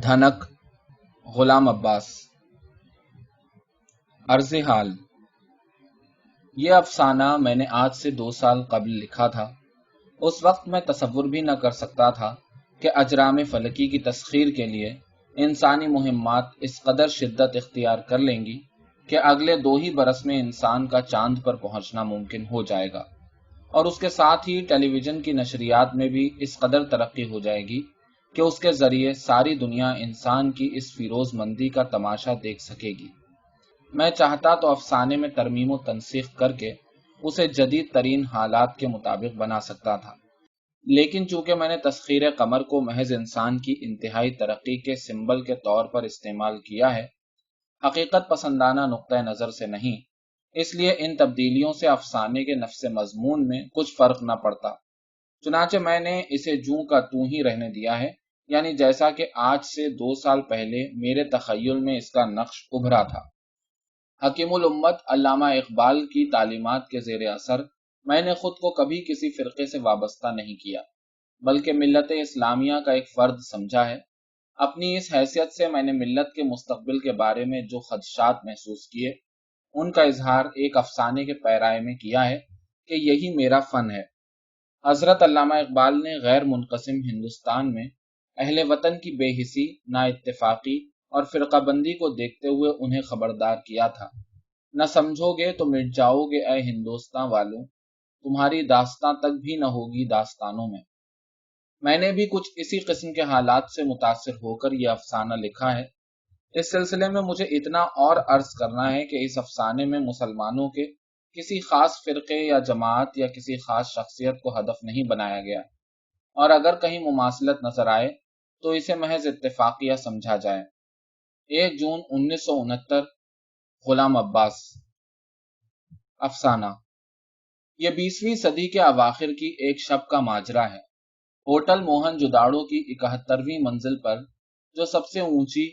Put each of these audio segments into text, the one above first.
دھنک غلام عباس۔ عرض حال، یہ افسانہ میں نے آج سے 2 سال قبل لکھا تھا۔ اس وقت میں تصور بھی نہ کر سکتا تھا کہ اجرام فلکی کی تسخیر کے لیے انسانی مہمات اس قدر شدت اختیار کر لیں گی کہ اگلے 2 ہی برس میں انسان کا چاند پر پہنچنا ممکن ہو جائے گا، اور اس کے ساتھ ہی ٹیلی ویژن کی نشریات میں بھی اس قدر ترقی ہو جائے گی کہ اس کے ذریعے ساری دنیا انسان کی اس فیروز مندی کا تماشا دیکھ سکے گی۔ میں چاہتا تو افسانے میں ترمیم و تنسیخ کر کے اسے جدید ترین حالات کے مطابق بنا سکتا تھا، لیکن چونکہ میں نے تسخیر قمر کو محض انسان کی انتہائی ترقی کے سمبل کے طور پر استعمال کیا ہے، حقیقت پسندانہ نقطہ نظر سے نہیں، اس لیے ان تبدیلیوں سے افسانے کے نفس مضمون میں کچھ فرق نہ پڑتا۔ چنانچہ میں نے اسے جوں کا توں ہی رہنے دیا ہے، یعنی جیسا کہ آج سے 2 سال پہلے میرے تخیل میں اس کا نقش ابھرا تھا۔ حکیم الامت علامہ اقبال کی تعلیمات کے زیر اثر میں نے خود کو کبھی کسی فرقے سے وابستہ نہیں کیا، بلکہ ملت اسلامیہ کا ایک فرد سمجھا ہے۔ اپنی اس حیثیت سے میں نے ملت کے مستقبل کے بارے میں جو خدشات محسوس کیے، ان کا اظہار ایک افسانے کے پیرائے میں کیا ہے کہ یہی میرا فن ہے۔ حضرت علامہ اقبال نے غیر منقسم ہندوستان میں اہل وطن کی بے حسی، نا اتفاقی اور فرقہ بندی کو دیکھتے ہوئے انہیں خبردار کیا تھا، نہ سمجھو گے تو مٹ جاؤ گے اے ہندوستاں والوں، تمہاری داستاں تک بھی نہ ہوگی داستانوں میں۔ میں نے بھی کچھ اسی قسم کے حالات سے متاثر ہو کر یہ افسانہ لکھا ہے۔ اس سلسلے میں مجھے اتنا اور عرض کرنا ہے کہ اس افسانے میں مسلمانوں کے کسی خاص فرقے یا جماعت یا کسی خاص شخصیت کو ہدف نہیں بنایا گیا، اور اگر کہیں مماثلت نظر آئے تو اسے محض اتفاقیہ سمجھا جائے۔ 1 جون 1969، غلام عباس۔ افسانہ، یہ 20ویں صدی کے اواخر کی ایک شب کا ماجرا ہے۔ ہوٹل موہن جداڑو کی 71ویں منزل پر، جو سب سے اونچی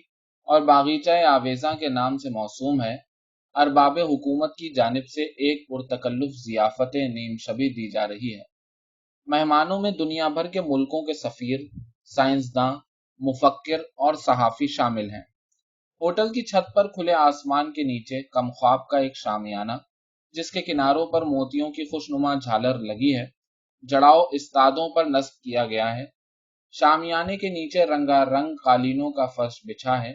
اور باغیچہ آویزاں کے نام سے موسوم ہے، ارباب حکومت کی جانب سے ایک پرتکلف ضیافت نیم شبی دی جا رہی ہے۔ مہمانوں میں دنیا بھر کے ملکوں کے سفیر، سائنسداں، مفکر اور صحافی شامل ہیں۔ ہوٹل کی چھت پر کھلے آسمان کے نیچے کم خواب کا ایک شامیانہ، جس کے کناروں پر موتیوں کی خوشنما جھالر لگی ہے، جڑاؤ استادوں پر نصب کیا گیا ہے۔ شامیانے کے نیچے رنگا رنگ قالینوں کا فرش بچھا ہے۔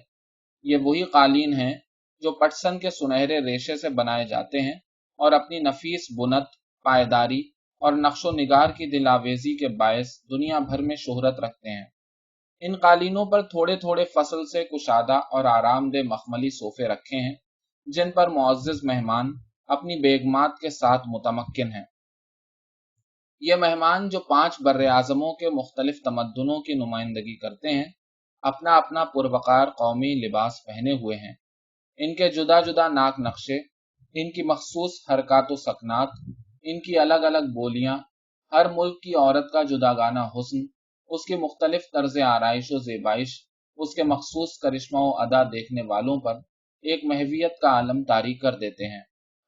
یہ وہی قالین ہیں جو پٹسن کے سنہرے ریشے سے بنائے جاتے ہیں اور اپنی نفیس بنت، پائیداری اور نقش و نگار کی دل آویزی کے باعث دنیا بھر میں شہرت رکھتے ہیں۔ ان قالینوں پر تھوڑے تھوڑے فصل سے کشادہ اور آرام دہ مخملی صوفے رکھے ہیں، جن پر معزز مہمان اپنی بیگمات کے ساتھ متمکن ہیں۔ یہ مہمان، جو 5 بر اعظموں کے مختلف تمدنوں کی نمائندگی کرتے ہیں، اپنا اپنا پروقار قومی لباس پہنے ہوئے ہیں۔ ان کے جدا جدا ناک نقشے، ان کی مخصوص حرکات و سکنات، ان کی الگ الگ بولیاں، ہر ملک کی عورت کا جداگانہ حسن، اس کی مختلف طرز آرائش و زیبائش، اس کے مخصوص کرشمہ و ادا دیکھنے والوں پر ایک محویت کا عالم طاری کر دیتے ہیں۔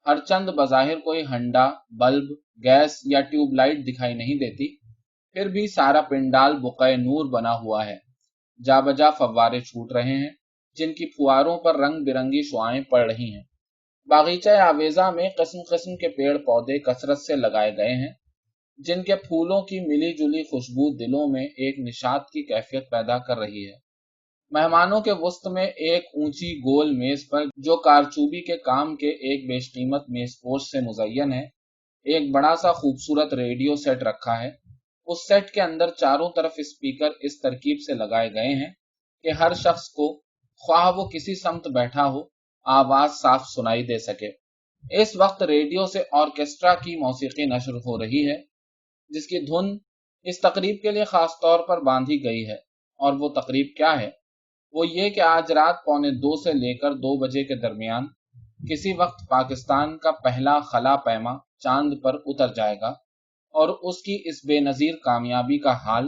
ہر چند بظاہر کوئی ہنڈا، بلب، گیس یا ٹیوب لائٹ دکھائی نہیں دیتی، پھر بھی سارا پنڈال بقعہ نور بنا ہوا ہے۔ جا بجا فوارے چھوٹ رہے ہیں، جن کی پھواروں پر رنگ برنگی شعاعیں پڑ رہی ہیں۔ باغیچہ آویزاں میں قسم قسم کے پیڑ پودے کثرت سے لگائے گئے ہیں، جن کے پھولوں کی ملی جلی خوشبو دلوں میں ایک نشاط کی کیفیت پیدا کر رہی ہے۔ مہمانوں کے وسط میں ایک اونچی گول میز پر، جو کارچوبی کے کام کے ایک بیش قیمت میز پوش سے مزین ہے، ایک بڑا سا خوبصورت ریڈیو سیٹ رکھا ہے۔ اس سیٹ کے اندر چاروں طرف اسپیکر اس ترکیب سے لگائے گئے ہیں کہ ہر شخص کو، خواہ وہ کسی سمت بیٹھا ہو، آواز صاف سنائی دے سکے۔ اس وقت ریڈیو سے آرکیسٹرا کی موسیقی نشر ہو رہی ہے، جس کی دھن اس تقریب کے لیے خاص طور پر باندھی گئی ہے۔ اور وہ تقریب کیا ہے؟ وہ یہ کہ آج رات 1:45 سے لے کر 2 بجے کے درمیان کسی وقت پاکستان کا پہلا خلا پیما چاند پر اتر جائے گا، اور اس کی اس بے نظیر کامیابی کا حال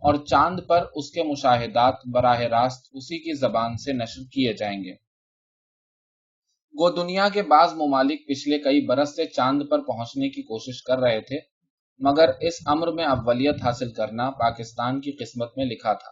اور چاند پر اس کے مشاہدات براہ راست اسی کی زبان سے نشر کیے جائیں گے۔ وہ دنیا کے بعض ممالک پچھلے کئی برس سے چاند پر پہنچنے کی کوشش کر رہے تھے، مگر اس امر میں اولیت حاصل کرنا پاکستان کی قسمت میں لکھا تھا۔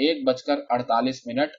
1:48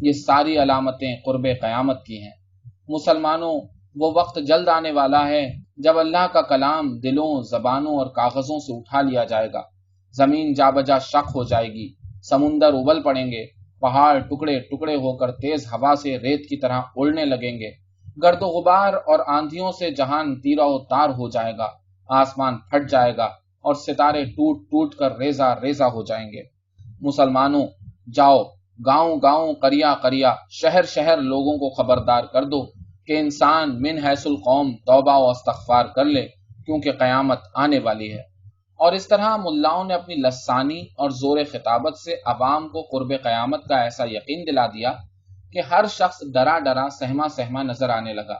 یہ ساری علامتیں قرب قیامت کی ہیں۔ مسلمانوں، وہ وقت جلد آنے والا ہے جب اللہ کا کلام دلوں، زبانوں اور کاغذوں سے اٹھا لیا جائے گا۔ زمین جا بجا شق ہو جائے گی، سمندر ابل پڑیں گے، پہاڑ ٹکڑے ٹکڑے ہو کر تیز ہوا سے ریت کی طرح اڑنے لگیں گے، گرد و غبار اور آندھیوں سے جہان تیرہ و تار ہو جائے گا، آسمان پھٹ جائے گا اور ستارے ٹوٹ ٹوٹ کر ریزہ ریزہ ہو جائیں گے۔ مسلمانوں، جاؤ، گاؤں گاؤں، قریہ قریہ، شہر شہر لوگوں کو خبردار کر دو کہ انسان من حیث القوم توبہ و استغفار کر لے، کیونکہ قیامت آنے والی ہے۔ اور اس طرح ملاؤں نے اپنی لسانی اور زور خطابت سے عوام کو قرب قیامت کا ایسا یقین دلا دیا کہ ہر شخص ڈرا ڈرا سہما سہما نظر آنے لگا۔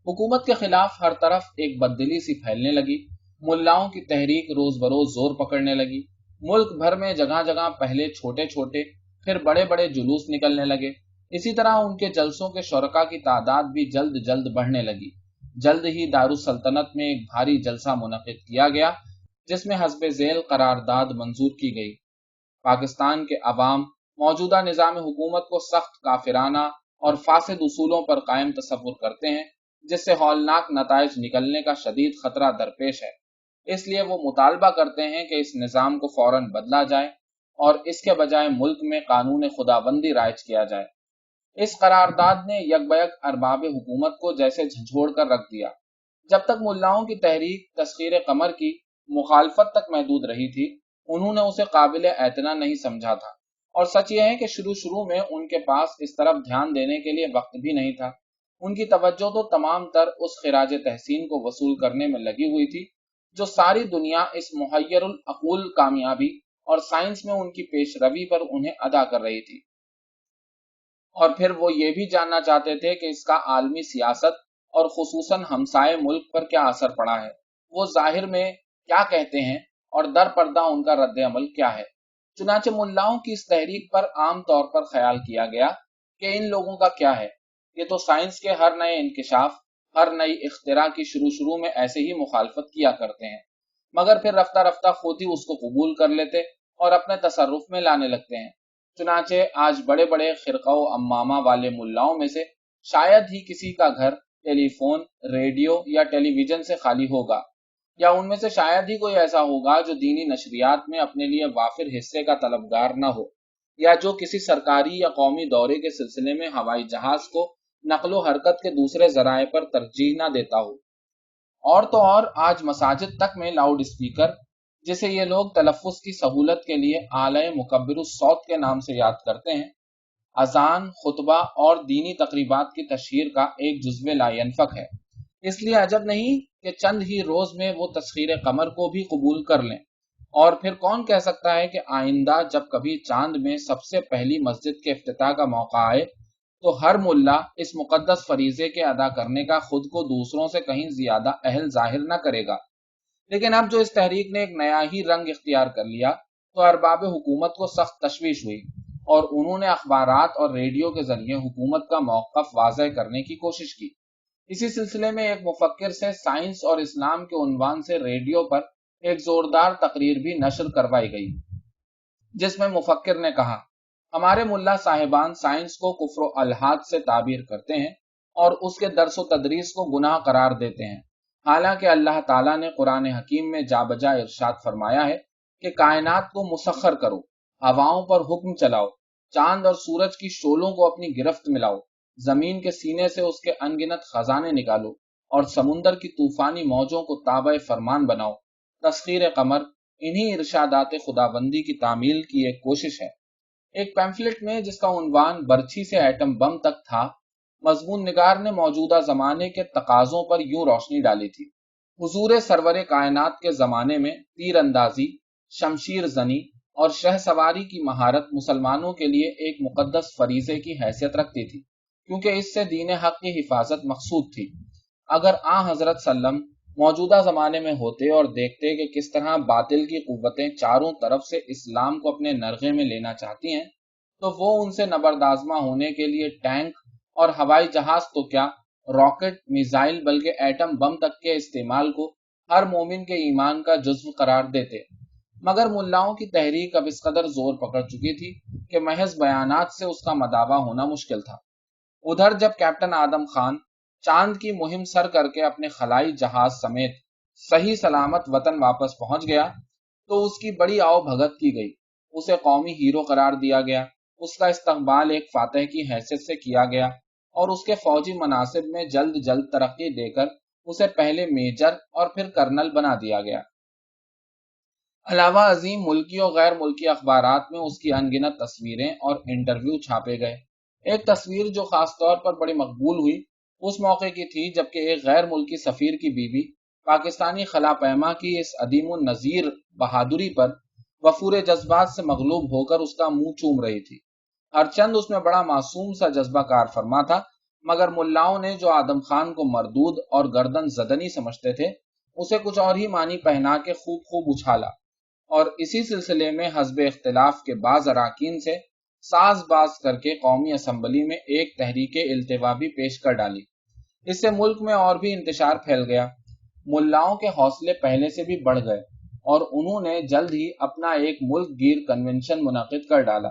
حکومت کے خلاف ہر طرف ایک بددلی سی پھیلنے لگی، ملاؤں کی تحریک روز بروز زور پکڑنے لگی، ملک بھر میں جگہ جگہ پہلے چھوٹے چھوٹے پھر بڑے بڑے جلوس نکلنے لگے۔ اسی طرح ان کے جلسوں کے شرکاء کی تعداد بھی جلد جلد بڑھنے لگی۔ جلد ہی دارالسلطنت میں ایک بھاری جلسہ منعقد کیا گیا جس میں حسب ذیل قرارداد منظور کی گئی۔ پاکستان کے عوام موجودہ نظام حکومت کو سخت کافرانہ اور فاسد اصولوں پر قائم تصور کرتے ہیں، جس سے ہولناک نتائج نکلنے کا شدید خطرہ درپیش ہے۔ اس لیے وہ مطالبہ کرتے ہیں کہ اس نظام کو فوراً بدلا جائے اور اس کے بجائے ملک میں قانون خدابندی رائج کیا جائے۔ اس قرارداد نے یک بیک ارباب حکومت کو جیسے جھنجھوڑ کر رکھ دیا۔ جب تک ملاؤں کی تحریک تسخیر قمر کی مخالفت تک محدود رہی تھی، انہوں نے اسے قابل اعتنا نہیں سمجھا تھا، اور سچ یہ ہے کہ شروع میں ان کے پاس اس طرف دھیان دینے کے لیے وقت بھی نہیں تھا۔ ان کی توجہ تو تمام تر اس خراج تحسین کو وصول کرنے میں لگی ہوئی تھی جو ساری دنیا اس محیر العقول کامیابی اور سائنس میں ان کی پیش روی پر انہیں ادا کر رہی تھی۔ اور پھر وہ یہ بھی جاننا چاہتے تھے کہ اس کا عالمی سیاست اور خصوصاً ہمسائے ملک پر کیا اثر پڑا ہے، وہ ظاہر میں کیا کہتے ہیں اور در پردہ ان کا رد عمل کیا ہے۔ چنانچہ ملاؤں کی اس تحریک پر عام طور پر خیال کیا گیا کہ ان لوگوں کا کیا ہے، یہ تو سائنس کے ہر نئے انکشاف، ہر نئی اختراع کی شروع میں ایسے ہی مخالفت کیا کرتے ہیں، مگر پھر رفتہ رفتہ خود ہی اس کو قبول کر لیتے اور اپنے تصرف میں لانے لگتے ہیں۔ چنانچہ آج بڑے بڑے خرقہ و امامہ والے ملاؤں میں سے شاید ہی کسی کا گھر ٹیلی فون، ریڈیو یا ٹیلی ویژن سے خالی ہوگا، یا ان میں سے شاید ہی کوئی ایسا ہوگا جو دینی نشریات میں اپنے لیے وافر حصے کا طلبگار نہ ہو، یا جو کسی سرکاری یا قومی دورے کے سلسلے میں ہوائی جہاز کو نقل و حرکت کے دوسرے ذرائع پر ترجیح نہ دیتا ہو۔ اور تو اور آج مساجد تک میں لاؤڈ اسپیکر، جسے یہ لوگ تلفظ کی سہولت کے لیے اعلی مکبر الصوت کے نام سے یاد کرتے ہیں، اذان، خطبہ اور دینی تقریبات کی تشہیر کا ایک جزو لا ینفک ہے۔ اس لیے عجب نہیں کہ چند ہی روز میں وہ تسخیر قمر کو بھی قبول کر لیں، اور پھر کون کہہ سکتا ہے کہ آئندہ جب کبھی چاند میں سب سے پہلی مسجد کے افتتاح کا موقع آئے تو ہر ملا اس مقدس فریضے کے ادا کرنے کا خود کو دوسروں سے کہیں زیادہ اہل ظاہر نہ کرے گا۔ لیکن اب جو اس تحریک نے ایک نیا ہی رنگ اختیار کر لیا تو ارباب حکومت کو سخت تشویش ہوئی، اور انہوں نے اخبارات اور ریڈیو کے ذریعے حکومت کا موقف واضح کرنے کی کوشش کی۔ اسی سلسلے میں ایک مفکر سے سائنس اور اسلام کے عنوان سے ریڈیو پر ایک زوردار تقریر بھی نشر کروائی گئی، جس میں مفکر نے کہا، ہمارے ملا صاحبان سائنس کو کفر و الحاد سے تعبیر کرتے ہیں اور اس کے درس و تدریس کو گناہ قرار دیتے ہیں، حالانکہ اللہ تعالیٰ نے قرآن حکیم میں جا بجا ارشاد فرمایا ہے کہ کائنات کو مسخر کرو، ہواؤں پر حکم چلاؤ، چاند اور سورج کی شعلوں کو اپنی گرفت میں لاؤ، زمین کے سینے سے اس کے انگنت خزانے نکالو اور سمندر کی طوفانی موجوں کو تابع فرمان بناؤ۔ تسخیر قمر انہی ارشادات خدابندی کی تعمیل کی ایک کوشش ہے۔ ایک پیمفلٹ میں جس کا عنوان برچھی سے ایٹم بم تک تھا، مضمون نگار نے موجودہ زمانے کے تقاضوں پر یوں روشنی ڈالی تھی: حضور سرور کائنات کے زمانے میں تیر اندازی، شمشیر زنی اور شہ سواری کی مہارت مسلمانوں کے لیے ایک مقدس فریضے کی حیثیت رکھتی تھی، کیونکہ اس سے دین حق کی حفاظت مقصود تھی۔ اگر حضرت سلم موجودہ زمانے میں ہوتے اور دیکھتے کہ کس طرح باطل کی قوتیں چاروں طرف سے اسلام کو اپنے نرغے میں لینا چاہتی ہیں، تو وہ ان سے نبردآزما ہونے کے لیے ٹینک اور ہوائی جہاز تو کیا، راکٹ، میزائل بلکہ ایٹم بم تک کے استعمال کو ہر مومن کے ایمان کا جزو قرار دیتے۔ مگر ملاؤں کی تحریک اب اس قدر زور پکڑ چکی تھی کہ محض بیانات سے اس کا مداوع ہونا مشکل تھا۔ ادھر جب کیپٹن آدم خان چاند کی مہم سر کر کے اپنے خلائی جہاز سمیت صحیح سلامت وطن واپس پہنچ گیا تو اس کی بڑی آؤ بھگت کی گئی، اسے قومی ہیرو قرار دیا گیا، اس کا استقبال ایک فاتح کی حیثیت سے کیا گیا اور اس کے فوجی مناصب میں جلد جلد ترقی دے کر اسے پہلے میجر اور پھر کرنل بنا دیا گیا۔ علاوہ ازیں ملکی اور غیر ملکی اخبارات میں اس کی ان گنت تصویریں اور انٹرویو چھاپے گئے۔ ایک تصویر جو خاص طور پر بڑی مقبول ہوئی اس موقع کی تھی جبکہ ایک غیر ملکی سفیر کی بیوی پاکستانی خلا پیما کی اس عدیم النظیر بہادری پر وفور جذبات سے مغلوب ہو کر اس کا منہ چوم رہی تھی۔ ہرچند اس میں بڑا معصوم سا جذبہ کار فرما تھا، مگر ملاؤں نے جو آدم خان کو مردود اور گردن زدنی سمجھتے تھے اسے کچھ اور ہی معنی پہنا کے خوب خوب اچھالا، اور اسی سلسلے میں حزب اختلاف کے بعض اراکین سے ساز باز کر کے قومی اسمبلی میں ایک تحریک التوا بھی پیش کر ڈالی۔ اس سے ملک میں اور بھی انتشار پھیل گیا۔ ملاؤں کے حوصلے پہلے سے بھی بڑھ گئے اور انہوں نے جلد ہی اپنا ایک ملک گیر کنونشن منعقد کر ڈالا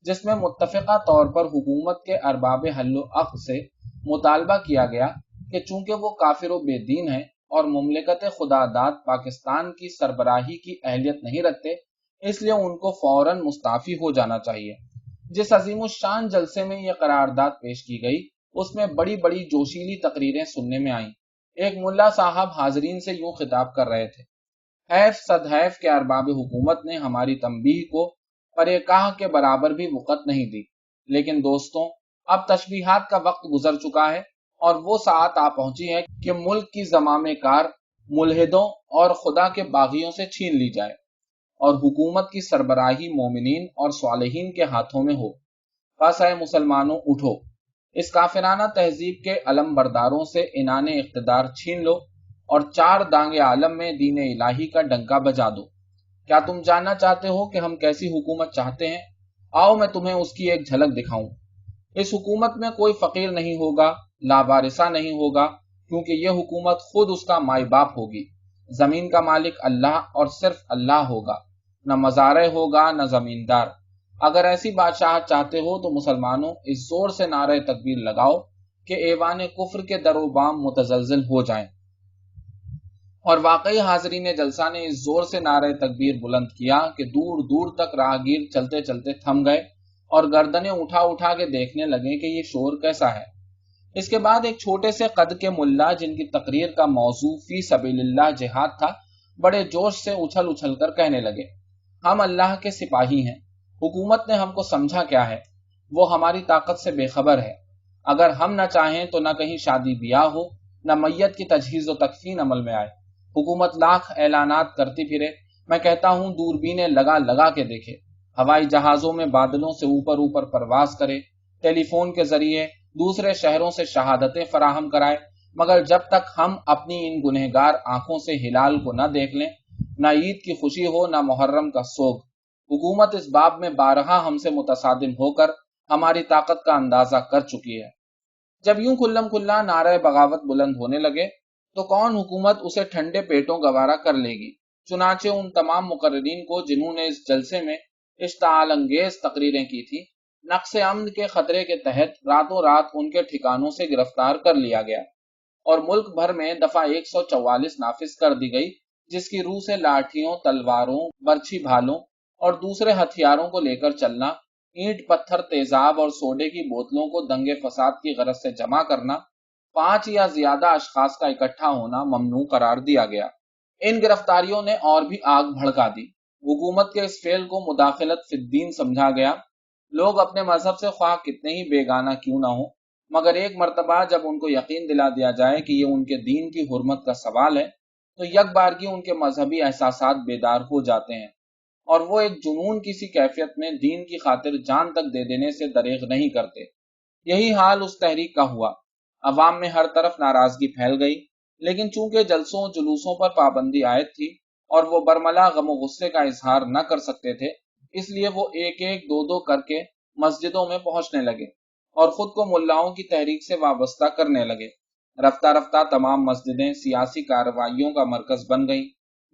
جس میں متفقہ طور پر حکومت کے ارباب حل و عقد سے مطالبہ کیا گیا کہ چونکہ وہ کافر و بے دین ہیں اور مملکت خدا داد پاکستان کی سربراہی کی اہلیت نہیں رکھتے، اس لیے ان کو فوراً مستعفی ہو جانا چاہیے۔ جس عظیم الشان جلسے میں یہ قرارداد پیش کی گئی اس میں بڑی بڑی جوشیلی تقریریں سننے میں آئیں۔ ایک ملا صاحب حاضرین سے یوں خطاب کر رہے تھے: حیف صد حیف کہ ارباب حکومت نے ہماری تنبیہ کو پرےکاہ کے برابر بھی وقت نہیں دی، لیکن دوستوں اب تشبیہات کا وقت گزر چکا ہے اور وہ ساعت آ پہنچی ہے کہ ملک کی زمام کار ملحدوں اور خدا کے باغیوں سے چھین لی جائے اور حکومت کی سربراہی مومنین اور صالحین کے ہاتھوں میں ہو۔ پس اے مسلمانوں اٹھو، اس کافرانہ تہذیب کے علم برداروں سے عنان اقتدار چھین لو اور چار دانگ عالم میں دین الہی کا ڈنکا بجا دو۔ کیا تم جاننا چاہتے ہو کہ ہم کیسی حکومت چاہتے ہیں؟ آؤ میں تمہیں اس کی ایک جھلک دکھاؤں۔ اس حکومت میں کوئی فقیر نہیں ہوگا، لاوارثہ نہیں ہوگا، کیونکہ یہ حکومت خود اس کا مائی باپ ہوگی۔ زمین کا مالک اللہ اور صرف اللہ ہوگا، نہ مزارع ہوگا نہ زمیندار۔ اگر ایسی بادشاہت چاہتے ہو تو مسلمانوں اس زور سے نعرہ تکبیر لگاؤ کہ ایوان کفر کے در و بام متزلزل ہو جائیں۔ اور واقعی حاضرین جلسہ نے اس زور سے نعرہ تکبیر بلند کیا کہ دور دور تک راہگیر چلتے چلتے تھم گئے اور گردنیں اٹھا اٹھا کے دیکھنے لگے کہ یہ شور کیسا ہے۔ اس کے بعد ایک چھوٹے سے قد کے ملا جن کی تقریر کا موضوع فی سبیل اللہ جہاد تھا، بڑے جوش سے اچھل اچھل کر کہنے لگے: ہم اللہ کے سپاہی ہیں، حکومت نے ہم کو سمجھا کیا ہے، وہ ہماری طاقت سے بے خبر ہے۔ اگر ہم نہ چاہیں تو نہ کہیں شادی بیاہ ہو، نہ میت کی تجہیز و تکفین عمل میں آئے۔ حکومت لاکھ اعلانات کرتی پھرے، میں کہتا ہوں دوربینیں لگا لگا کے دیکھے، ہوائی جہازوں میں بادلوں سے اوپر اوپر پرواز کرے، ٹیلی فون کے ذریعے دوسرے شہروں سے شہادتیں فراہم کرائے، مگر جب تک ہم اپنی ان گنہگار آنکھوں سے ہلال کو نہ دیکھ لیں، نہ عید کی خوشی ہو نہ محرم کا سوگ۔ حکومت اس باب میں بارہا ہم سے متصادم ہو کر ہماری طاقت کا اندازہ کر چکی ہے۔ جب یوں کھلم کھلا نعرہ بغاوت بلند ہونے لگے تو کون حکومت اسے ٹھنڈے پیٹوں گوارا کر لے گی؟ چنانچہ ان تمام مقررین کو جنہوں نے اس جلسے میں اشتعال انگیز تقریریں کی تھی، نقص امن کے خطرے کے تحت راتوں رات ان کے ٹھکانوں سے گرفتار کر لیا گیا اور ملک بھر میں دفعہ 144 نافذ کر دی گئی، جس کی روح سے لاٹھیوں، تلواروں، برچھی بھالوں اور دوسرے ہتھیاروں کو لے کر چلنا، اینٹ پتھر تیزاب اور سوڈے کی بوتلوں کو دنگے فساد کی غرض سے جمع کرنا، 5 یا زیادہ اشخاص کا اکٹھا ہونا ممنوع قرار دیا گیا۔ ان گرفتاریوں نے اور بھی آگ بھڑکا دی۔ حکومت کے اس فعل کو مداخلت فی الدین سمجھا گیا۔ لوگ اپنے مذہب سے خواہ کتنے ہی بیگانہ کیوں نہ ہوں، مگر ایک مرتبہ جب ان کو یقین دلا دیا جائے کہ یہ ان کے دین کی حرمت کا سوال ہے تو یک بارگی ان کے مذہبی احساسات بیدار ہو جاتے ہیں اور وہ ایک جنون کی سی کیفیت میں دین کی خاطر جان تک دے دینے سے دریغ نہیں کرتے۔ یہی حال اس تحریک کا ہوا۔ عوام میں ہر طرف ناراضگی پھیل گئی، لیکن چونکہ جلسوں جلوسوں پر پابندی عائد تھی اور وہ برملا غم و غصے کا اظہار نہ کر سکتے تھے، اس لیے وہ ایک ایک دو دو کر کے مسجدوں میں پہنچنے لگے اور خود کو ملاؤں کی تحریک سے وابستہ کرنے لگے۔ رفتہ رفتہ تمام مسجدیں سیاسی کارروائیوں کا مرکز بن گئیں۔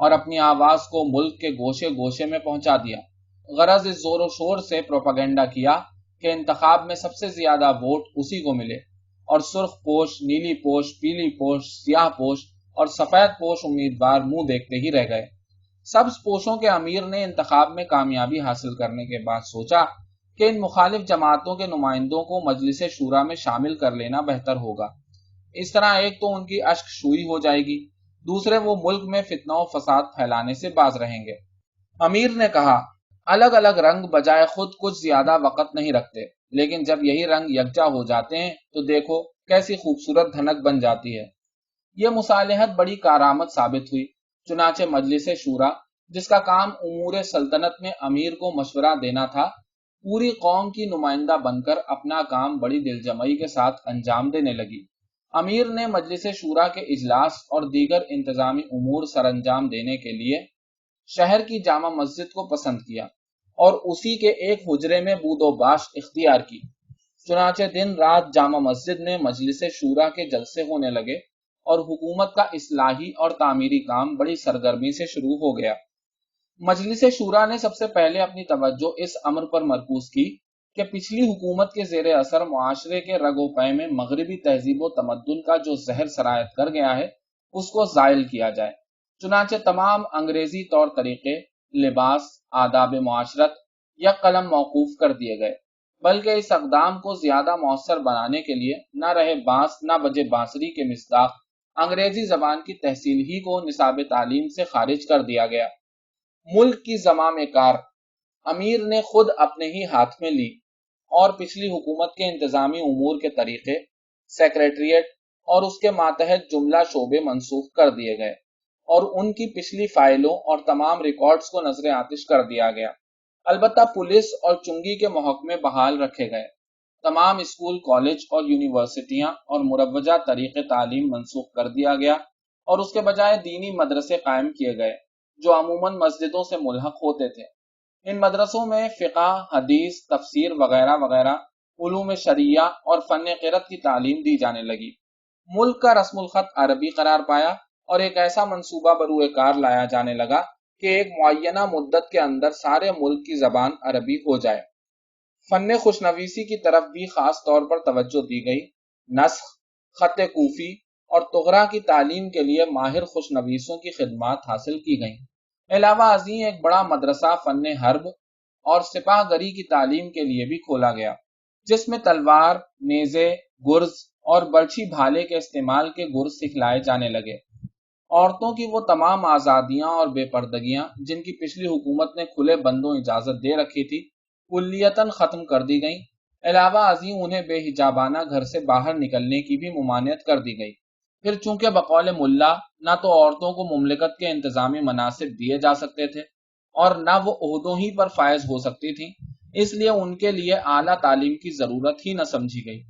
اور اپنی آواز کو ملک کے گوشے گوشے میں پہنچا دیا۔ غرض اس زور و شور سے پروپیگنڈا کیا کہ انتخاب میں سب سے زیادہ ووٹ اسی کو ملے، اور سرخ پوش، نیلی پوش، پیلی پوش، سیاہ پوش اور سفید پوش امیدوار منہ دیکھتے ہی رہ گئے۔ سبز پوشوں کے امیر نے انتخاب میں کامیابی حاصل کرنے کے بعد سوچا کہ ان مخالف جماعتوں کے نمائندوں کو مجلس شورا میں شامل کر لینا بہتر ہوگا۔ اس طرح ایک تو ان کی اشک شوئی ہو جائے گی، دوسرے وہ ملک میں فتنہ و فساد پھیلانے سے باز رہیں گے۔ امیر نے کہا، الگ الگ رنگ بجائے خود کچھ زیادہ وقت نہیں رکھتے، لیکن جب یہی رنگ یکجا ہو جاتے ہیں تو دیکھو کیسی خوبصورت دھنک بن جاتی ہے۔ یہ مصالحت بڑی کارآمد ثابت ہوئی، چنانچہ مجلس شورا، جس کا کام امور سلطنت میں امیر کو مشورہ دینا تھا، پوری قوم کی نمائندہ بن کر اپنا کام بڑی دلجمعی کے ساتھ انجام دینے لگی۔ امیر نے مجلس شورا کے اجلاس اور دیگر انتظامی امور سر انجام دینے کے لیے شہر کی جامع مسجد کو پسند کیا اور اسی کے ایک حجرے میں بود و باش اختیار کی۔ چنانچہ دن رات جامع مسجد میں مجلس شورا کے جلسے ہونے لگے اور حکومت کا اصلاحی اور تعمیری کام بڑی سرگرمی سے شروع ہو گیا۔ مجلس شورا نے سب سے پہلے اپنی توجہ اس امر پر مرکوز کی کہ پچھلی حکومت کے زیر اثر معاشرے کے رگ و پے میں مغربی تہذیب و تمدن کا جو زہر سرایت کر گیا ہے اس کو زائل کیا جائے۔ چنانچہ تمام انگریزی طور طریقے، لباس، آداب معاشرت یک قلم موقوف کر دیے گئے، بلکہ اس اقدام کو زیادہ مؤثر بنانے کے لیے نہ رہے بانس نہ بجے بانسری کے مصداق انگریزی زبان کی تحصیل ہی کو نصاب تعلیم سے خارج کر دیا گیا۔ ملک کی زمام کار امیر نے خود اپنے ہی ہاتھ میں لی اور پچھلی حکومت کے انتظامی امور کے طریقے، سیکریٹریٹ اور اس کے ماتحت جملہ شعبے منسوخ کر دیے گئے اور ان کی پچھلی فائلوں اور تمام ریکارڈز کو نظر آتش کر دیا گیا۔ البتہ پولیس اور چنگی کے محکمے بحال رکھے گئے، تمام اسکول، کالج اور یونیورسٹیاں اور مروجہ طریقے تعلیم منسوخ کر دیا گیا اور اس کے بجائے دینی مدرسے قائم کیے گئے جو عموماً مسجدوں سے ملحق ہوتے تھے۔ ان مدرسوں میں فقہ، حدیث، تفسیر وغیرہ وغیرہ علوم شرعیہ اور فن قرأت کی تعلیم دی جانے لگی۔ ملک کا رسم الخط عربی قرار پایا اور ایک ایسا منصوبہ بروئے کار لایا جانے لگا کہ ایک معینہ مدت کے اندر سارے ملک کی زبان عربی ہو جائے۔ فن خوشنویسی کی طرف بھی خاص طور پر توجہ دی گئی۔ نسخ، خط کوفی اور تغرا کی تعلیم کے لیے ماہر خوشنویسوں کی خدمات حاصل کی گئیں۔ علاوہ ازیں ایک بڑا مدرسہ فن حرب اور سپاہ گری کی تعلیم کے لیے بھی کھولا گیا، جس میں تلوار، نیزے، گرز اور برچھی بھالے کے استعمال کے گر سکھلائے جانے لگے۔ عورتوں کی وہ تمام آزادیاں اور بے پردگیاں جن کی پچھلی حکومت نے کھلے بندوں اجازت دے رکھی تھی، کلیتاً ختم کر دی گئیں۔ علاوہ ازیں انہیں بے حجابانہ گھر سے باہر نکلنے کی بھی ممانعت کر دی گئی۔ پھر چونکہ بقول ملا نہ تو عورتوں کو مملکت کے انتظامی مناصب دیے جا سکتے تھے اور نہ وہ عہدوں ہی پر فائز ہو سکتی تھیں، اس لیے ان کے لیے اعلیٰ تعلیم کی ضرورت ہی نہ سمجھی گئی۔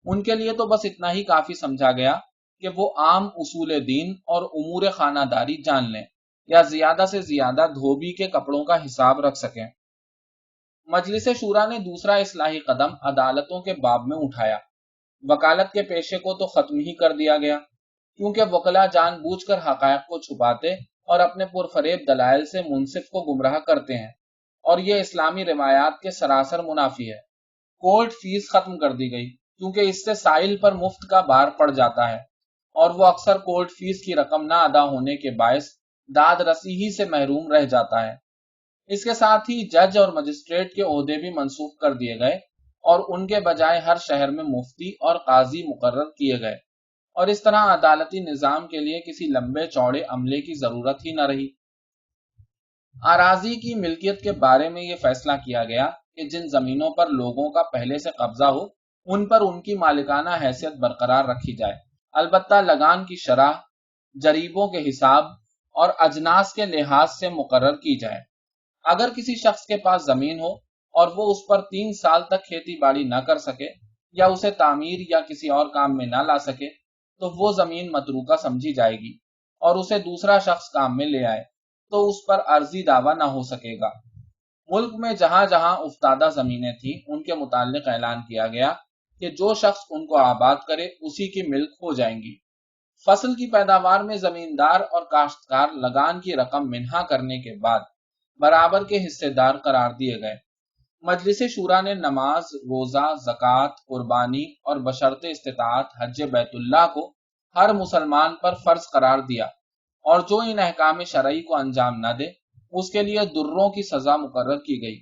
ان کے لیے تو بس اتنا ہی کافی سمجھا گیا کہ وہ عام اصول دین اور امور خانہ داری جان لیں یا زیادہ سے زیادہ دھوبی کے کپڑوں کا حساب رکھ سکیں۔ مجلس شورا نے دوسرا اصلاحی قدم عدالتوں کے باب میں اٹھایا۔ وکالت کے پیشے کو تو ختم ہی کر دیا گیا، کیونکہ وکلا جان بوجھ کر حقائق کو چھپاتے اور اپنے پرفریب دلائل سے منصف کو گمراہ کرتے ہیں، اور یہ اسلامی روایات کے سراسر منافی ہے۔ کورٹ فیس ختم کر دی گئی، کیونکہ اس سے سائل پر مفت کا بار پڑ جاتا ہے اور وہ اکثر کورٹ فیس کی رقم نہ ادا ہونے کے باعث داد رسی ہی سے محروم رہ جاتا ہے۔ اس کے ساتھ ہی جج اور مجسٹریٹ کے عہدے بھی منسوخ کر دیے گئے اور ان کے بجائے ہر شہر میں مفتی اور قاضی مقرر کیے گئے، اور اس طرح عدالتی نظام کے لیے کسی لمبے چوڑے عملے کی ضرورت ہی نہ رہی۔ اراضی کی ملکیت کے بارے میں یہ فیصلہ کیا گیا کہ جن زمینوں پر لوگوں کا پہلے سے قبضہ ہو ان پر ان کی مالکانہ حیثیت برقرار رکھی جائے، البتہ لگان کی شرح، جریبوں کے حساب اور اجناس کے لحاظ سے مقرر کی جائے۔ اگر کسی شخص کے پاس زمین ہو اور وہ اس پر 3 سال تک کھیتی باڑی نہ کر سکے یا اسے تعمیر یا کسی اور کام میں نہ لا سکے تو وہ زمین متروکہ سمجھی جائے گی اور اسے دوسرا شخص کام میں لے آئے تو اس پر عرضی دعویٰ نہ ہو سکے گا۔ ملک میں جہاں جہاں افتادہ زمینیں تھیں ان کے متعلق اعلان کیا گیا کہ جو شخص ان کو آباد کرے اسی کی ملک ہو جائیں گی۔ فصل کی پیداوار میں زمیندار اور کاشتکار لگان کی رقم منہا کرنے کے بعد برابر کے حصے دار قرار دیے گئے۔ مجلس شورا نے نماز، روزہ، زکوٰۃ، قربانی اور بشرط استطاعت حج بیت اللہ کو ہر مسلمان پر فرض قرار دیا، اور جو ان احکام شرعی کو انجام نہ دے اس کے لیے دروں کی سزا مقرر کی گئی۔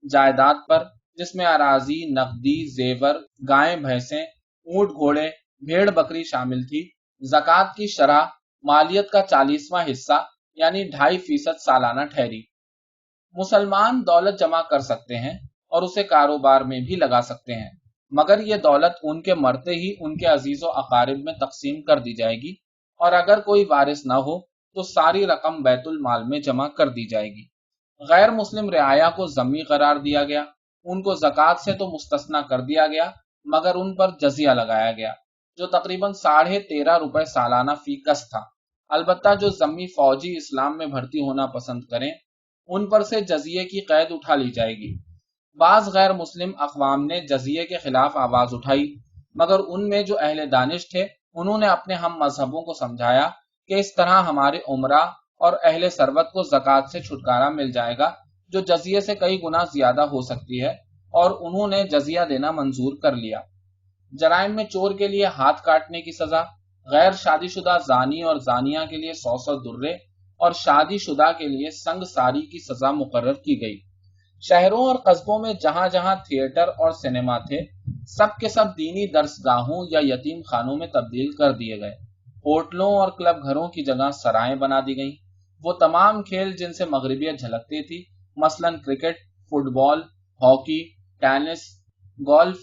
جائیداد پر، جس میں اراضی، نقدی، زیور، گائیں بھینسیں، اونٹ گھوڑے، بھیڑ بکری شامل تھی، زکوٰۃ کی شرح مالیت کا 40واں حصہ یعنی 2.5% سالانہ ٹھہری۔ مسلمان دولت جمع کر سکتے ہیں اور اسے کاروبار میں بھی لگا سکتے ہیں، مگر یہ دولت ان کے مرتے ہی ان کے عزیز و اقارب میں تقسیم کر دی جائے گی، اور اگر کوئی وارث نہ ہو تو ساری رقم بیت المال میں جمع کر دی جائے گی۔ غیر مسلم رعایا کو ذمی قرار دیا گیا، ان کو زکوٰۃ سے تو مستثنی کر دیا گیا مگر ان پر جزیہ لگایا گیا جو تقریباً 13.5 روپے سالانہ فی کس تھا۔ البتہ جو ذمی فوجی اسلام میں بھرتی ہونا پسند کریں ان پر سے جزیے کی قید اٹھا لی جائے گی۔ بعض غیر مسلم اقوام نے جزیے کے خلاف آواز اٹھائی، مگر ان میں جو اہل دانش تھے انہوں نے اپنے ہم مذہبوں کو سمجھایا کہ اس طرح ہمارے عمراء اور اہل ثروت کو زکوٰۃ سے چھٹکارا مل جائے گا جو جزیے سے کئی گنا زیادہ ہو سکتی ہے، اور انہوں نے جزیہ دینا منظور کر لیا۔ جرائم میں چور کے لیے ہاتھ کاٹنے کی سزا، غیر شادی شدہ زانی اور زانیہ کے لیے 100 درے اور شادی شدہ کے لیے سنگ ساری کی سزا مقرر کی گئی۔ شہروں اور قصبوں میں جہاں جہاں تھیٹر اور سینما تھے سب کے سب دینی درسگاہوں یا یتیم خانوں میں تبدیل کر دیے گئے۔ ہوٹلوں اور کلب گھروں کی جگہ سرائیں بنا دی گئیں۔ وہ تمام کھیل جن سے مغربیت جھلکتی تھی، مثلاً کرکٹ، فٹ بال، ہاکی، ٹینس، گولف،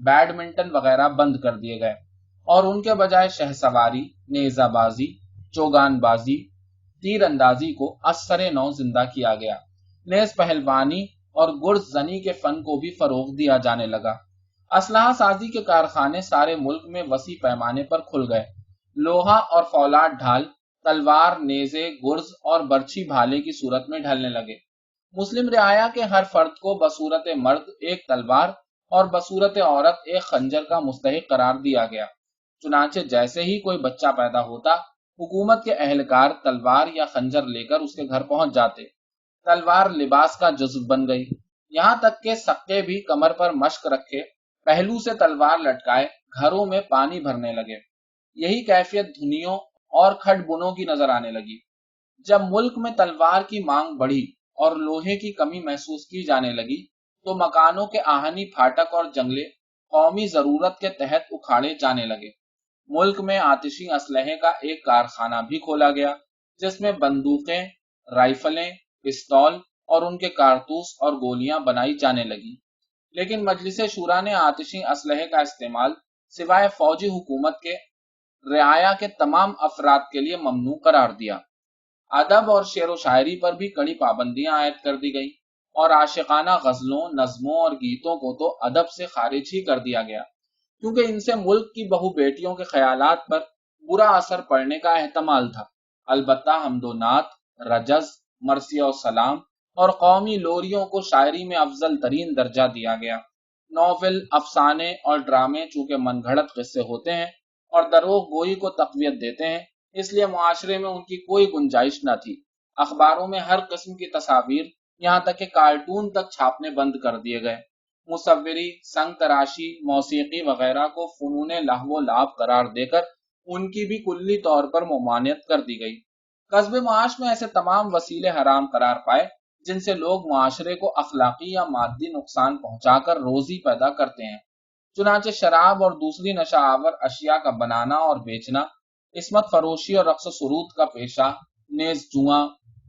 بیڈمنٹن وغیرہ بند کر دیے گئے، اور ان کے بجائے شہ سواری، نیزہ بازی، چوگان بازی، تیر اندازی کو ازسر نو زندہ کیا گیا۔ نیز پہلوانی اور گرز زنی کے فن کو بھی فروغ دیا جانے لگا۔ اسلحہ سازی کے کارخانے سارے ملک میں وسیع پیمانے پر کھل گئے۔ لوہا اور فولاد ڈھال، تلوار، نیزے، گرز اور برچھی بھالے کی صورت میں ڈھلنے لگے۔ مسلم رعایا کے ہر فرد کو بصورت مرد ایک تلوار اور بصورت عورت ایک خنجر کا مستحق قرار دیا گیا۔ چنانچہ جیسے ہی کوئی بچہ پیدا ہوتا حکومت کے اہلکار تلوار یا خنجر لے کر اس کے گھر پہنچ جاتے۔ تلوار لباس کا جزو بن گئی، یہاں تک کہ سکے بھی کمر پر مشق رکھے پہلو سے تلوار لٹکائے گھروں میں پانی بھرنے لگے۔ یہی کیفیت دھنیوں اور کھڈ بنوں کی نظر آنے لگی۔ جب ملک میں تلوار کی مانگ بڑھی اور لوہے کی کمی محسوس کی جانے لگی تو مکانوں کے آہنی پھاٹک اور جنگلے قومی ضرورت کے تحت اکھاڑے جانے لگے۔ ملک میں آتشی اسلحے کا ایک کارخانہ بھی کھولا گیا جس میں بندوقیں، رائفلیں، پستول اور ان کے کارتوس اور گولیاں بنائی جانے لگی۔ لیکن مجلس شورا نے آتشی اسلحے کا استعمال سوائے فوجی حکومت کے رعایا کے تمام افراد کے لیے ممنوع قرار دیا۔ ادب اور شعر و شاعری پر بھی کڑی پابندیاں عائد کر دی گئی، اور عاشقانہ غزلوں، نظموں اور گیتوں کو تو ادب سے خارج ہی کر دیا گیا، کیونکہ ان سے ملک کی بہو بیٹیوں کے خیالات پر برا اثر پڑنے کا احتمال تھا۔ البتہ حمد و نعت، رجز، مرثیہ و سلام اور قومی لوریوں کو شاعری میں افضل ترین درجہ دیا گیا۔ ناول، افسانے اور ڈرامے چونکہ من گھڑت قصے ہوتے ہیں اور دروغ گوئی کو تقویت دیتے ہیں، اس لیے معاشرے میں ان کی کوئی گنجائش نہ تھی۔ اخباروں میں ہر قسم کی تصاویر، یہاں تک کہ کارٹون تک چھاپنے بند کر دیے گئے۔ مصوری، سنگ تراشی، موسیقی وغیرہ کو فنون لہو و لعب قرار دے کر ان کی بھی کلی طور پر ممانعت کر دی گئی۔ کسب معاش میں ایسے تمام وسیلے حرام قرار پائے جن سے لوگ معاشرے کو اخلاقی یا مادی نقصان پہنچا کر روزی پیدا کرتے ہیں۔ چنانچہ شراب اور دوسری نشہ آور اشیاء کا بنانا اور بیچنا، عصمت فروشی اور رقص و سرود کا پیشہ، نیز جوا،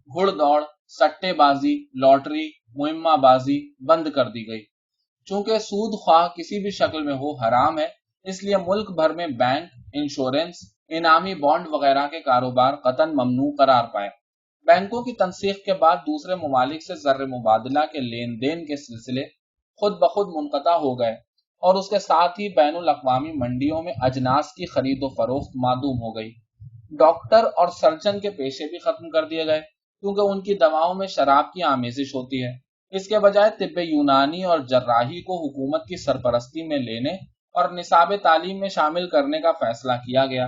گھڑ دوڑ، سٹے بازی، لاٹری، مہمہ بازی بند کر دی گئی۔ چونکہ سود خواہ کسی بھی شکل میں ہو حرام ہے، اس لیے ملک بھر میں بینک، انشورنس، انعامی بانڈ وغیرہ کے کاروبار قطعاً ممنوع قرار پائے۔ بینکوں کی تنسیخ کے بعد دوسرے ممالک سے زر مبادلہ کے لین دین کے سلسلے خود بخود منقطع ہو گئے، اور اس کے ساتھ ہی بین الاقوامی منڈیوں میں اجناس کی خرید و فروخت معدوم ہو گئی۔ ڈاکٹر اور سرجن کے پیشے بھی ختم کر دیے گئے، کیونکہ ان کی دواؤں میں شراب کی آمیزش ہوتی ہے۔ اس کے بجائے طب یونانی اور جراحی کو حکومت کی سرپرستی میں لینے اور نصاب تعلیم میں شامل کرنے کا فیصلہ کیا گیا۔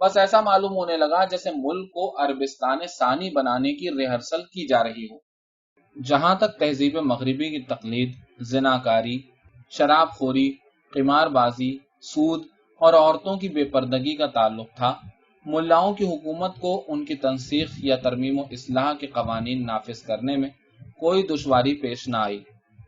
بس ایسا معلوم ہونے لگا جیسے ملک کو عربستان ثانی بنانے کی ریہرسل کی جا رہی ہو۔ جہاں تک تہذیب مغربی کی تقلید، زناکاری، شراب خوری، قمار بازی، سود اور عورتوں کی بے پردگی کا تعلق تھا، ملاؤں کی حکومت کو ان کی تنسیخ یا ترمیم و اصلاح کے قوانین نافذ کرنے میں کوئی دشواری پیش نہ آئی،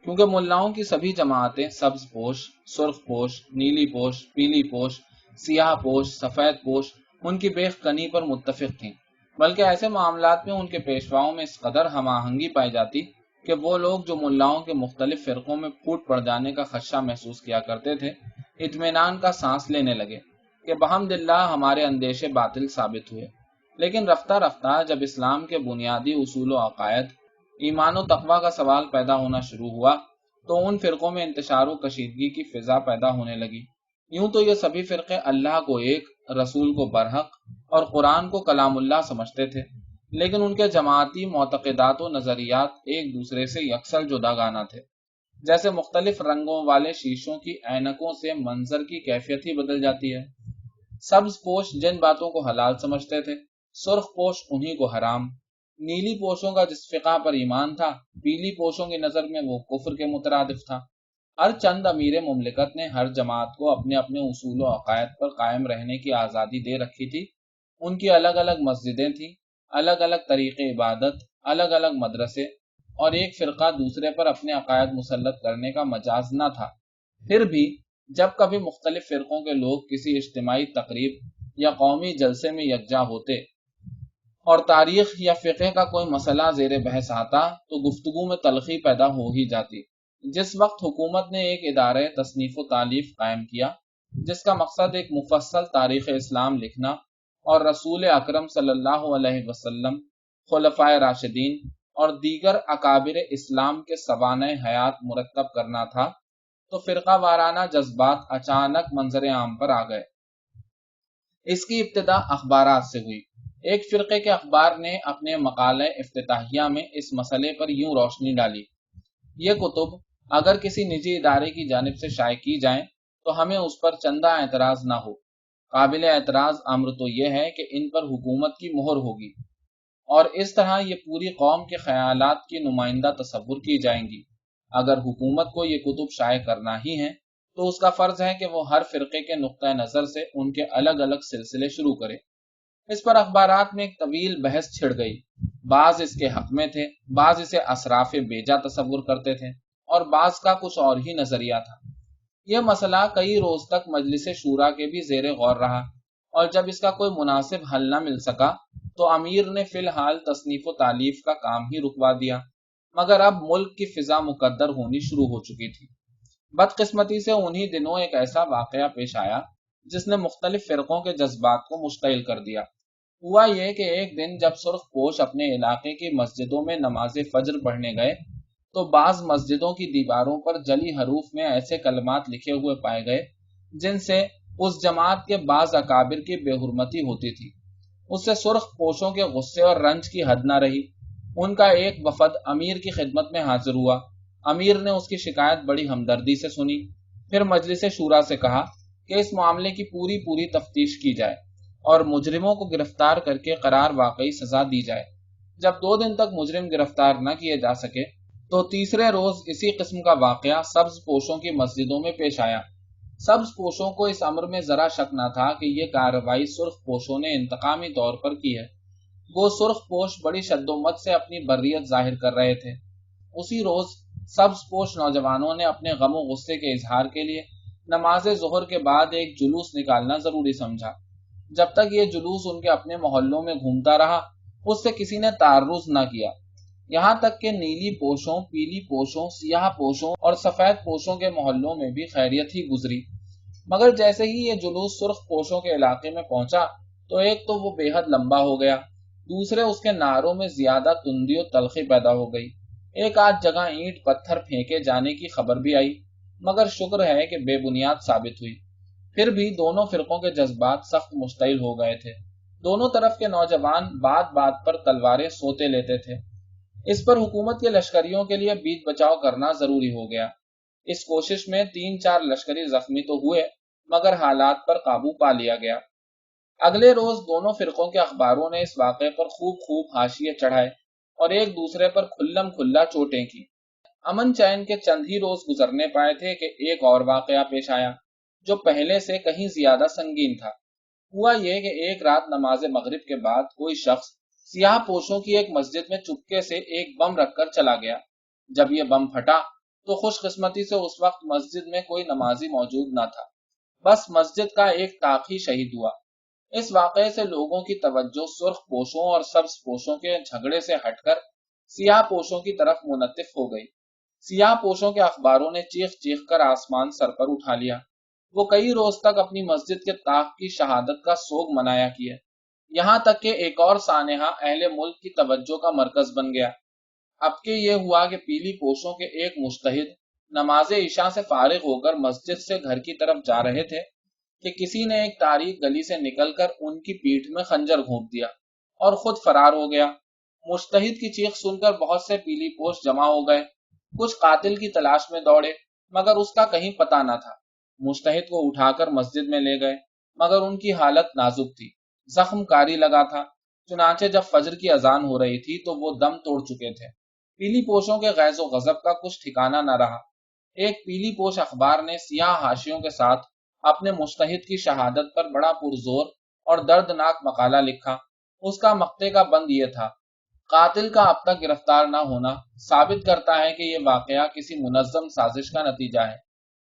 کیونکہ ملاؤں کی سبھی جماعتیں سبز پوش، سرخ پوش، نیلی پوش، پیلی پوش، سیاہ پوش، سفید پوش ان کی بیخ کنی پر متفق تھیں، بلکہ ایسے معاملات میں ان کے پیشواؤں میں اس قدر ہم آہنگی پائی جاتی کہ وہ لوگ جو ملاؤں کے مختلف فرقوں میں پھوٹ پڑ جانے کا خدشہ محسوس کیا کرتے تھے، اطمینان کا سانس لینے لگے کہ بحمد اللہ ہمارے اندیشے باطل ثابت ہوئے۔ لیکن رفتہ رفتہ جب اسلام کے بنیادی اصول و عقائد، ایمان و تقوی کا سوال پیدا ہونا شروع ہوا تو ان فرقوں میں انتشار و کشیدگی کی فضا پیدا ہونے لگی۔ یوں تو یہ سبھی فرقے اللہ کو ایک، رسول کو برحق اور قرآن کو کلام اللہ سمجھتے تھے، لیکن ان کے جماعتی معتقدات و نظریات ایک دوسرے سے یکسر جداگانہ تھے۔ جیسے مختلف رنگوں والے شیشوں کی اینکوں سے منظر کی کیفیت ہی بدل جاتی ہے۔ سبز پوش جن باتوں کو حلال سمجھتے تھے، سرخ پوش انہی کو حرام۔ نیلی پوشوں کا جس فقہ پر ایمان تھا، پیلی پوشوں کی نظر میں وہ کفر کے مترادف تھا۔ ہر چند امیر مملکت نے ہر جماعت کو اپنے اپنے اصول و عقائد پر قائم رہنے کی آزادی دے رکھی تھی۔ ان کی الگ الگ مسجدیں تھیں، الگ الگ طریقے عبادت، الگ الگ مدرسے، اور ایک فرقہ دوسرے پر اپنے عقائد مسلط کرنے کا مجاز نہ تھا۔ پھر بھی جب کبھی مختلف فرقوں کے لوگ کسی اجتماعی تقریب یا قومی جلسے میں یکجا ہوتے اور تاریخ یا فقہ کا کوئی مسئلہ زیر بحث آتا تو گفتگو میں تلخی پیدا ہو ہی جاتی۔ جس وقت حکومت نے ایک ادارہ تصنیف و تالیف قائم کیا جس کا مقصد ایک مفصل تاریخ اسلام لکھنا اور رسول اکرم صلی اللہ علیہ وسلم، خلفائے راشدین اور دیگر اکابر اسلام کے سوانح حیات مرتب کرنا تھا، تو فرقہ وارانہ جذبات اچانک منظر عام پر آ گئے۔ اس کی ابتدا اخبارات سے ہوئی۔ ایک فرقے کے اخبار نے اپنے مقالہ افتتاحیہ میں اس مسئلے پر یوں روشنی ڈالی: یہ کتب اگر کسی نجی ادارے کی جانب سے شائع کی جائیں تو ہمیں اس پر چندہ اعتراض نہ ہو۔ قابل اعتراض امر تو یہ ہے کہ ان پر حکومت کی مہر ہوگی، اور اس طرح یہ پوری قوم کے خیالات کی نمائندہ تصور کی جائیں گی۔ اگر حکومت کو یہ کتب شائع کرنا ہی ہیں تو اس کا فرض ہے کہ وہ ہر فرقے کے نقطہ نظر سے ان کے الگ الگ سلسلے شروع کرے۔ اس پر اخبارات میں ایک طویل بحث چھڑ گئی۔ بعض اس کے حق میں تھے، بعض اسے اسراف بیجا تصور کرتے تھے، اور بعض کا کچھ اور ہی نظریہ تھا۔ یہ مسئلہ کئی روز تک مجلس شورا کے بھی زیر غور رہا، اور جب اس کا کوئی مناسب حل نہ مل سکا تو امیر نے فی الحال تصنیف و تالیف کا کام ہی رکوا دیا۔ مگر اب ملک کی فضا مقدر ہونی شروع ہو چکی تھی۔ بدقسمتی سے انہی دنوں ایک ایسا واقعہ پیش آیا جس نے مختلف فرقوں کے جذبات کو مشتعل کر دیا۔ ہوا یہ کہ ایک دن جب سرخ پوش اپنے علاقے کی مسجدوں میں نماز فجر پڑھنے گئے تو بعض مسجدوں کی دیواروں پر جلی حروف میں ایسے کلمات لکھے ہوئے پائے گئے جن سے اس جماعت کے بعض اکابر کی بے حرمتی ہوتی تھی۔ اس سے سرخ پوشوں کے غصے اور رنج کی حد نہ رہی۔ ان کا ایک وفد امیر کی خدمت میں حاضر ہوا۔ امیر نے اس کی شکایت بڑی ہمدردی سے سنی، پھر مجلس شورا سے کہا کہ اس معاملے کی پوری تفتیش کی جائے اور مجرموں کو گرفتار کر کے قرار واقعی سزا دی جائے۔ جب 2 دن تک مجرم گرفتار نہ کیے جا سکے تو تیسرے روز اسی قسم کا واقعہ سبز پوشوں کی مسجدوں میں پیش آیا۔ سبز پوشوں کو اس امر میں ذرا شک نہ تھا کہ یہ کارروائی سرخ پوشوں نے انتقامی طور پر کی ہے۔ وہ سرخ پوش بڑی شد و مت سے اپنی بریت ظاہر کر رہے تھے۔ اسی روز سبز پوش نوجوانوں نے اپنے غم و غصے کے اظہار کے لیے نماز ظہر کے بعد ایک جلوس نکالنا ضروری سمجھا۔ جب تک یہ جلوس ان کے اپنے محلوں میں گھومتا رہا اس سے کسی نے تعرض نہ کیا، یہاں تک کہ نیلی پوشوں، پیلی پوشوں، سیاہ پوشوں اور سفید پوشوں کے محلوں میں بھی خیریت ہی گزری۔ مگر جیسے ہی یہ جلوس سرخ پوشوں کے علاقے میں پہنچا تو ایک تو وہ بے حد لمبا ہو گیا، دوسرے اس کے نعروں میں زیادہ تندی و تلخی پیدا ہو گئی۔ ایک آدھ جگہ اینٹ پتھر پھینکے جانے کی خبر بھی آئی، مگر شکر ہے کہ بے بنیاد ثابت ہوئی۔ پھر بھی دونوں فرقوں کے جذبات سخت مشتعل ہو گئے تھے۔ دونوں طرف کے نوجوان بات بات پر تلواریں سوتے لیتے تھے۔ اس پر حکومت کے لشکریوں کے لیے بیچ بچاؤ کرنا ضروری ہو گیا۔ اس کوشش میں 3-4 لشکری زخمی تو ہوئے مگر حالات پر قابو پا لیا گیا۔ اگلے روز دونوں فرقوں کے اخباروں نے اس واقعے پر خوب حاشیے چڑھائے اور ایک دوسرے پر کھلم کھلا چوٹیں کی۔ امن چین کے چند ہی روز گزرنے پائے تھے کہ ایک اور واقعہ پیش آیا جو پہلے سے کہیں زیادہ سنگین تھا۔ ہوا یہ کہ ایک رات نماز مغرب کے بعد کوئی شخص سیاہ پوشوں کی ایک مسجد میں چپکے سے ایک بم رکھ کر چلا گیا۔ جب یہ بم پھٹا تو خوش قسمتی سے اس وقت مسجد میں کوئی نمازی موجود نہ تھا، بس مسجد کا ایک طاق ہی شہید ہوا۔ اس واقعے سے لوگوں کی توجہ سرخ پوشوں اور سبز پوشوں کے جھگڑے سے ہٹ کر سیاہ پوشوں کی طرف منتف ہو گئی۔ سیاہ پوشوں کے اخباروں نے چیخ چیخ کر آسمان سر پر اٹھا لیا۔ وہ کئی روز تک اپنی مسجد کے طاق کی شہادت کا سوگ منایا کیے، یہاں تک کہ ایک اور سانحہ اہل ملک کی توجہ کا مرکز بن گیا۔ اب کہ یہ ہوا کہ پیلی پوشوں کے ایک مجتہد نماز عشاء سے فارغ ہو کر مسجد سے گھر کی طرف جا رہے تھے کہ کسی نے ایک تاریک گلی سے نکل کر ان کی پیٹھ میں خنجر گھونپ دیا اور خود فرار ہو گیا۔ مجتہد کی چیخ سن کر بہت سے پیلی پوش جمع ہو گئے، کچھ قاتل کی تلاش میں دوڑے مگر اس کا کہیں پتہ نہ تھا۔ مجتہد کو اٹھا کر مسجد میں لے گئے مگر ان کی حالت نازک تھی، زخم کاری لگا تھا۔ چنانچہ جب فجر کی اذان ہو رہی تھی تو وہ دم توڑ چکے تھے۔ پیلی پوشوں کے غیظ و غضب کا کچھ ٹھکانہ نہ رہا۔ ایک پیلی پوش اخبار نے سیاہ حاشیوں کے ساتھ اپنے مجتہد کی شہادت پر بڑا پرزور اور دردناک مقالہ لکھا۔ اس کا مقطع کا بند یہ تھا: قاتل کا اب تک گرفتار نہ ہونا ثابت کرتا ہے کہ یہ واقعہ کسی منظم سازش کا نتیجہ ہے۔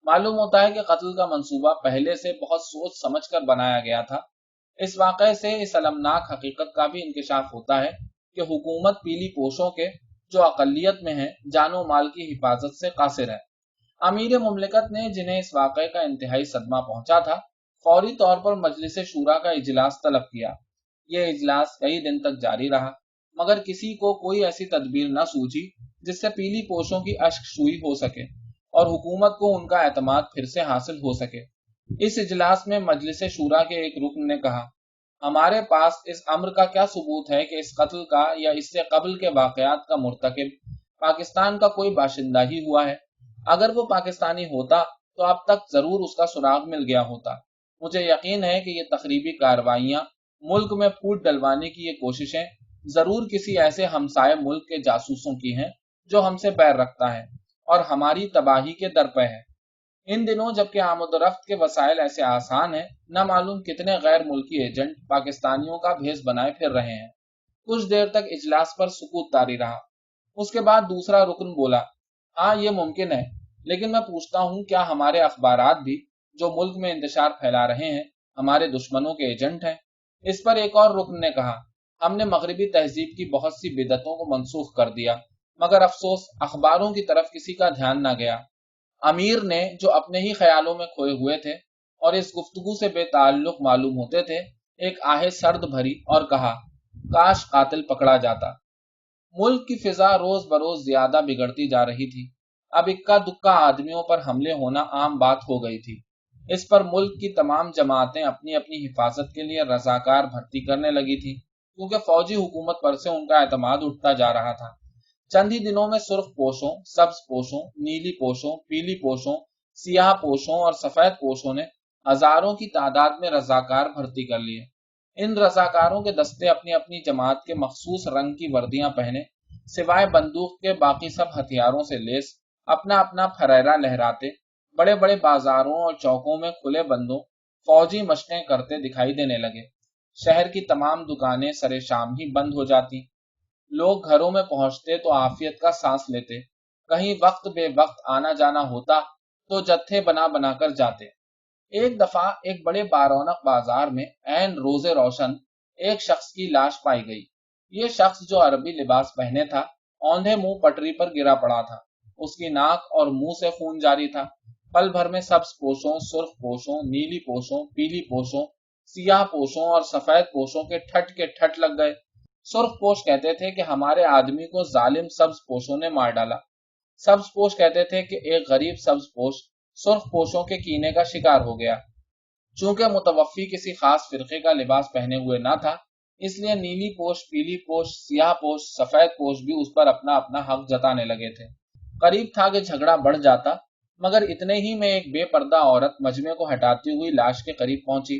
معلوم ہوتا ہے کہ قتل کا منصوبہ پہلے سے بہت سوچ سمجھ کر بنایا گیا تھا۔ اس واقعے سے اس المناک حقیقت کا بھی انکشاف ہوتا ہے کہ حکومت پیلی پوشوں کے جو اقلیت میں ہیں جان و مال کی حفاظت سے قاصر ہے۔ امیر مملکت نے جنہیں اس واقعے کا انتہائی صدمہ پہنچا تھا فوری طور پر مجلس شورا کا اجلاس طلب کیا۔ یہ اجلاس کئی دن تک جاری رہا مگر کسی کو کوئی ایسی تدبیر نہ سوچی جس سے پیلی پوشوں کی اشک سوئی ہو سکے اور حکومت کو ان کا اعتماد پھر سے حاصل ہو سکے۔ اس اجلاس میں مجلس شورا کے ایک رکن نے کہا: ہمارے پاس اس امر کا کیا ثبوت ہے کہ اس قتل کا یا اس سے قبل کے واقعات کا مرتکب پاکستان کا کوئی باشندہ ہی ہوا ہے؟ اگر وہ پاکستانی ہوتا تو اب تک ضرور اس کا سراغ مل گیا ہوتا۔ مجھے یقین ہے کہ یہ تخریبی کارروائیاں، ملک میں پھوٹ ڈلوانے کی یہ کوششیں ضرور کسی ایسے ہمسائے ملک کے جاسوسوں کی ہیں جو ہم سے بیر رکھتا ہے اور ہماری تباہی کے در پہ ہے۔ ان دنوں جبکہ آمد و رفت کے وسائل ایسے آسان ہیں، نہ معلوم کتنے غیر ملکی ایجنٹ پاکستانیوں کا بھیس بنائے پھر رہے ہیں۔ کچھ دیر تک اجلاس پر سکوت طاری رہا۔ اس کے بعد دوسرا رکن بولا: ہاں یہ ممکن ہے، لیکن میں پوچھتا ہوں کیا ہمارے اخبارات بھی جو ملک میں انتشار پھیلا رہے ہیں ہمارے دشمنوں کے ایجنٹ ہیں؟ اس پر ایک اور رکن نے کہا: ہم نے مغربی تہذیب کی بہت سی بدعتوں کو منسوخ کر دیا مگر افسوس اخباروں کی طرف کسی کا دھیان نہ گیا۔ امیر نے جو اپنے ہی خیالوں میں کھوئے ہوئے تھے اور اس گفتگو سے بے تعلق معلوم ہوتے تھے، ایک آہ سرد بھری اور کہا: کاش قاتل پکڑا جاتا۔ ملک کی فضا روز بروز زیادہ بگڑتی جا رہی تھی۔ اب اکا دکا آدمیوں پر حملے ہونا عام بات ہو گئی تھی۔ اس پر ملک کی تمام جماعتیں اپنی اپنی حفاظت کے لیے رضاکار بھرتی کرنے لگی تھی کیونکہ فوجی حکومت پر سے ان کا اعتماد اٹھتا جا رہا تھا۔ چند ہی دنوں میں سرخ پوشوں، سبز پوشوں، نیلی پوشوں، پیلی پوشوں، سیاہ پوشوں اور سفید پوشوں نے ہزاروں کی تعداد میں رضاکار بھرتی کر لیے۔ ان رضاکاروں کے دستے اپنی اپنی جماعت کے مخصوص رنگ کی وردیاں پہنے، سوائے بندوق کے باقی سب ہتھیاروں سے لیس، اپنا اپنا پھریرا لہراتے، بڑے بڑے بازاروں اور چوکوں میں کھلے بندوں فوجی مشقیں کرتے دکھائی دینے لگے۔ شہر کی تمام دکانیں سرے شام ہی بند ہو جاتی۔ لوگ گھروں میں پہنچتے تو عافیت کا سانس لیتے، کہیں وقت بے وقت آنا جانا ہوتا تو جتھے بنا بنا کر جاتے۔ ایک دفعہ ایک بڑے بارونق بازار میں عین روز روشن ایک شخص کی لاش پائی گئی۔ یہ شخص جو عربی لباس پہنے تھا، اوندھے منہ پٹری پر گرا پڑا تھا۔ اس کی ناک اور منہ سے خون جاری تھا۔ پل بھر میں سبز پوشوں، سرخ پوشوں، نیلی پوشوں، پیلی پوشوں، سیاہ پوشوں اور سفید پوشوں کے ٹھٹ لگ گئے۔ سرخ پوش کہتے تھے کہ ہمارے آدمی کو ظالم سبز پوشوں نے مار ڈالا۔ سبز پوش کہتے تھے کہ ایک غریب سبز پوش سرخ پوشوں کے کینے کا شکار ہو گیا۔ چونکہ متوفی کسی خاص فرقے کا لباس پہنے ہوئے نہ تھا، اس لیے نیلی پوش، پیلی پوش، سیاہ پوش، سفید پوش بھی اس پر اپنا اپنا حق جتانے لگے تھے۔ قریب تھا کہ جھگڑا بڑھ جاتا مگر اتنے ہی میں ایک بے پردہ عورت مجمع کو ہٹاتی ہوئی لاش کے قریب پہنچی